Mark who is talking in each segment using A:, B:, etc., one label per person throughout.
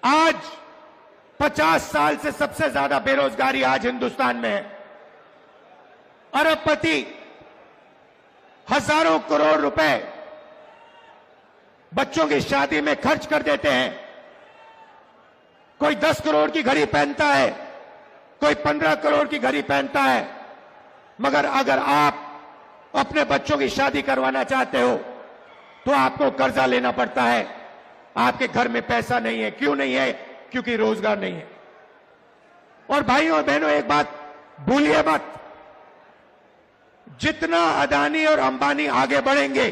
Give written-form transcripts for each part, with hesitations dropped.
A: आज 50 साल से सबसे ज्यादा बेरोजगारी आज हिंदुस्तान में है। अरबपति हजारों करोड़ रुपए बच्चों की शादी में खर्च कर देते हैं। कोई 10 करोड़ की घड़ी पहनता है, कोई 15 करोड़ की घड़ी पहनता है, मगर अगर आप अपने बच्चों की शादी करवाना चाहते हो तो आपको कर्जा लेना पड़ता है। आपके घर में पैसा नहीं है। क्यों नहीं है? क्योंकि रोजगार नहीं है। और भाइयों और बहनों, एक बात भूलिए मत, जितना अदानी और अंबानी आगे बढ़ेंगे,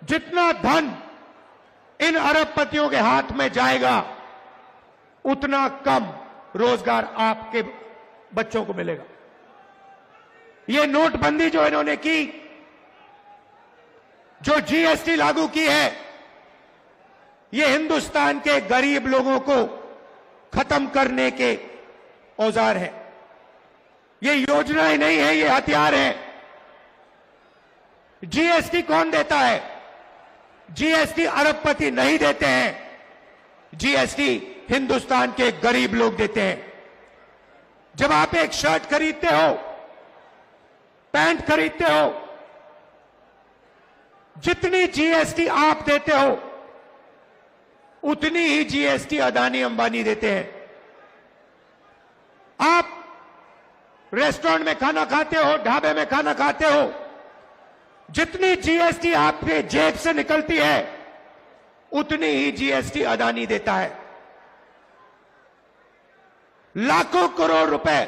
A: जितना धन इन अरबपतियों के हाथ में जाएगा, उतना कम रोजगार आपके बच्चों को मिलेगा। ये नोटबंदी जो इन्होंने की, जो जीएसटी लागू की है, ये हिंदुस्तान के गरीब लोगों को खत्म करने के औजार है। ये योजनाएं नहीं है, ये हथियार है। जीएसटी कौन देता है? जीएसटी अरबपति नहीं देते हैं। जीएसटी हिंदुस्तान के गरीब लोग देते हैं। जब आप एक शर्ट खरीदते हो, पैंट खरीदते हो, जितनी जीएसटी आप देते हो उतनी ही जीएसटी अदानी अंबानी देते हैं। आप रेस्टोरेंट में खाना खाते हो, ढाबे में खाना खाते हो, जितनी जीएसटी आपके जेब से निकलती है उतनी ही जीएसटी अदानी देता है। लाखों करोड़ रुपए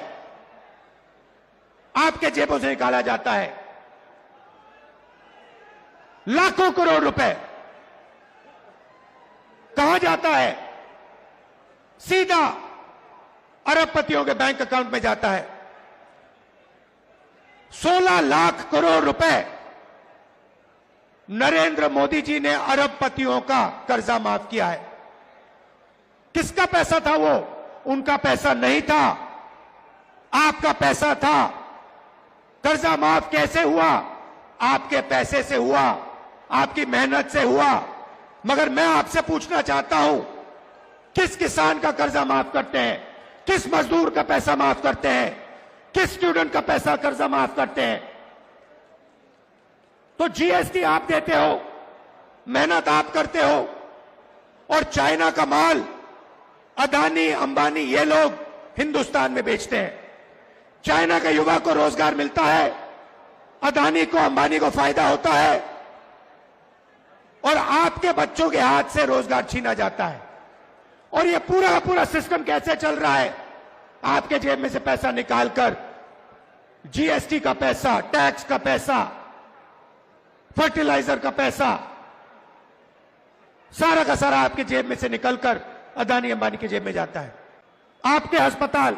A: आपके जेबों से निकाला जाता है। लाखों करोड़ रुपए कहां जाता है? सीधा अरबपतियों के बैंक अकाउंट में जाता है। 16 लाख करोड़ रुपए नरेंद्र मोदी जी ने अरबपतियों का कर्जा माफ किया है। किसका पैसा था वो? उनका पैसा नहीं था, आपका पैसा था। कर्जा माफ कैसे हुआ? आपके पैसे से हुआ, आपकी मेहनत से हुआ। मगर मैं आपसे पूछना चाहता हूं, किस किसान का कर्जा माफ करते हैं? किस मजदूर का पैसा माफ करते हैं? किस स्टूडेंट का पैसा कर्जा माफ करते हैं? तो जीएसटी आप देते हो, मेहनत आप करते हो, और चाइना का माल अदानी अंबानी ये लोग हिंदुस्तान में बेचते हैं। चाइना के युवा को रोजगार मिलता है, अदानी को अंबानी को फायदा होता है, और आपके बच्चों के हाथ से रोजगार छीना जाता है। और ये पूरा का पूरा सिस्टम कैसे चल रहा है? आपके जेब में से पैसा निकालकर जीएसटी का पैसा, टैक्स का पैसा, फर्टिलाइजर का पैसा, सारा का सारा आपके जेब में से निकलकर अदानी अंबानी के जेब में जाता है। आपके अस्पताल,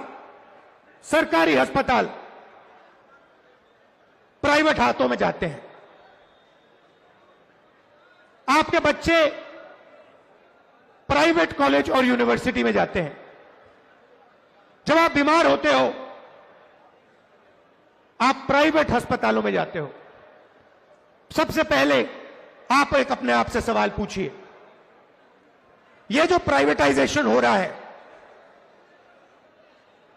A: सरकारी अस्पताल प्राइवेट हाथों में जाते हैं। आपके बच्चे प्राइवेट कॉलेज और यूनिवर्सिटी में जाते हैं। जब आप बीमार होते हो, आप प्राइवेट अस्पतालों में जाते हो। सबसे पहले आप एक अपने आप से सवाल पूछिए, यह जो प्राइवेटाइजेशन हो रहा है,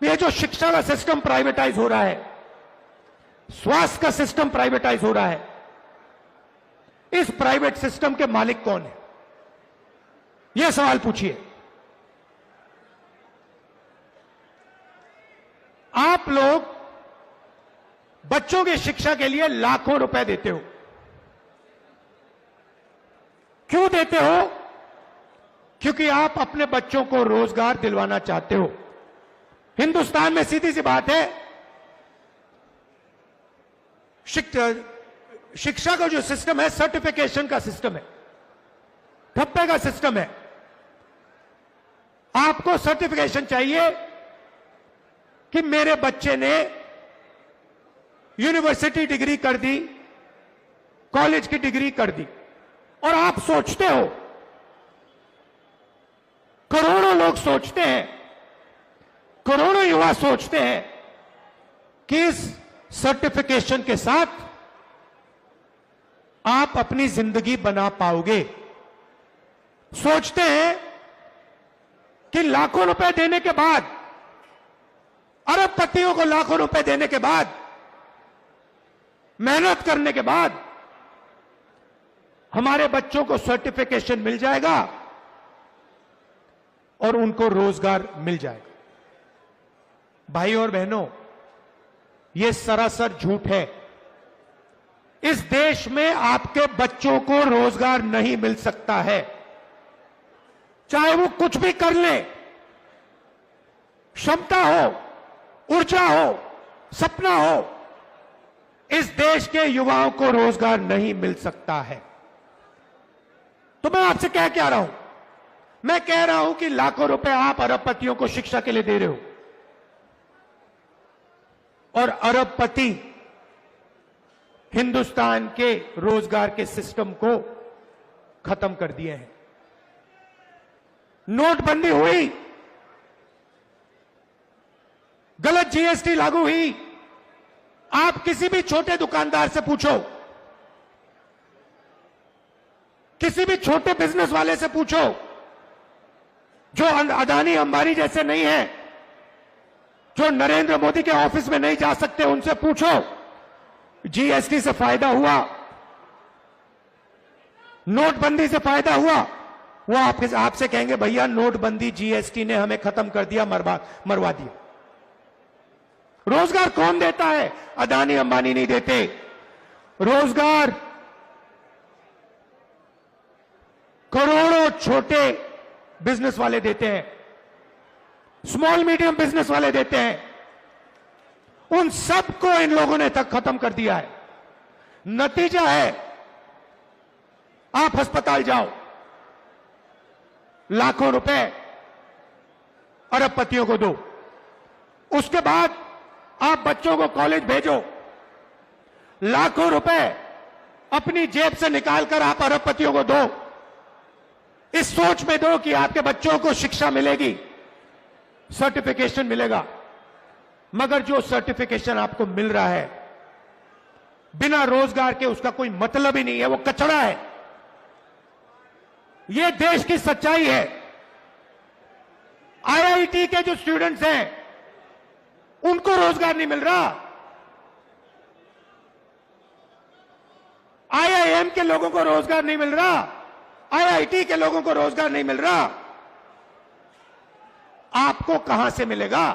A: यह जो शिक्षा का सिस्टम प्राइवेटाइज हो रहा है, स्वास्थ्य का सिस्टम प्राइवेटाइज हो रहा है, इस प्राइवेट सिस्टम के मालिक कौन है? यह सवाल पूछिए। आप लोग बच्चों की शिक्षा के लिए लाखों रुपए देते हो। क्यों देते हो? क्योंकि आप अपने बच्चों को रोजगार दिलवाना चाहते हो। हिंदुस्तान में सीधी सी बात है, शिक्षा का जो सिस्टम है, सर्टिफिकेशन का सिस्टम है, ठप्पे का सिस्टम है। आपको सर्टिफिकेशन चाहिए कि मेरे बच्चे ने यूनिवर्सिटी डिग्री कर दी, कॉलेज की डिग्री कर दी, और आप सोचते हो, करोड़ों लोग सोचते हैं, करोड़ों युवा सोचते हैं कि इस सर्टिफिकेशन के साथ आप अपनी जिंदगी बना पाओगे। सोचते हैं कि लाखों रुपए देने के बाद, अरबपतियों को लाखों रुपए देने के बाद, मेहनत करने के बाद हमारे बच्चों को सर्टिफिकेशन मिल जाएगा और उनको रोजगार मिल जाएगा। भाई और बहनों, यह सरासर झूठ है। इस देश में आपके बच्चों को रोजगार नहीं मिल सकता है, चाहे वो कुछ भी कर ले। क्षमता हो, ऊर्जा हो, सपना हो, इस देश के युवाओं को रोजगार नहीं मिल सकता है। तो मैं आपसे क्या रहा हूं? मैं कह रहा हूं कि लाखों रुपए आप अरबपतियों को शिक्षा के लिए दे रहे हो और अरबपति हिंदुस्तान के रोजगार के सिस्टम को खत्म कर दिए हैं। नोटबंदी हुई, गलत जीएसटी लागू हुई। आप किसी भी छोटे दुकानदार से पूछो, किसी भी छोटे बिजनेस वाले से पूछो जो अदानी अंबानी जैसे नहीं है, जो नरेंद्र मोदी के ऑफिस में नहीं जा सकते, उनसे पूछो जीएसटी से फायदा हुआ, नोटबंदी से फायदा हुआ? वो आपसे कहेंगे भैया नोटबंदी जीएसटी ने हमें खत्म कर दिया, मरवा दिया। रोजगार कौन देता है? अदानी अंबानी नहीं देते। रोजगार करोड़ों छोटे बिजनेस वाले देते हैं, स्मॉल मीडियम बिजनेस वाले देते हैं। उन सबको इन लोगों ने तक खत्म कर दिया है। नतीजा है, आप अस्पताल जाओ, लाखों रुपए अरबपतियों को दो, उसके बाद आप बच्चों को कॉलेज भेजो, लाखों रुपए अपनी जेब से निकालकर आप अरबपतियों को दो, इस सोच में दो कि आपके बच्चों को शिक्षा मिलेगी, सर्टिफिकेशन मिलेगा। मगर जो सर्टिफिकेशन आपको मिल रहा है बिना रोजगार के, उसका कोई मतलब ही नहीं है, वो कचरा है। यह देश की सच्चाई है। आईआईटी के जो स्टूडेंट्स हैं उनको रोजगार नहीं मिल रहा, आईआईएम के लोगों को रोजगार नहीं मिल रहा, आईआईटी के लोगों को रोजगार नहीं मिल रहा। आपको कहां से मिलेगा?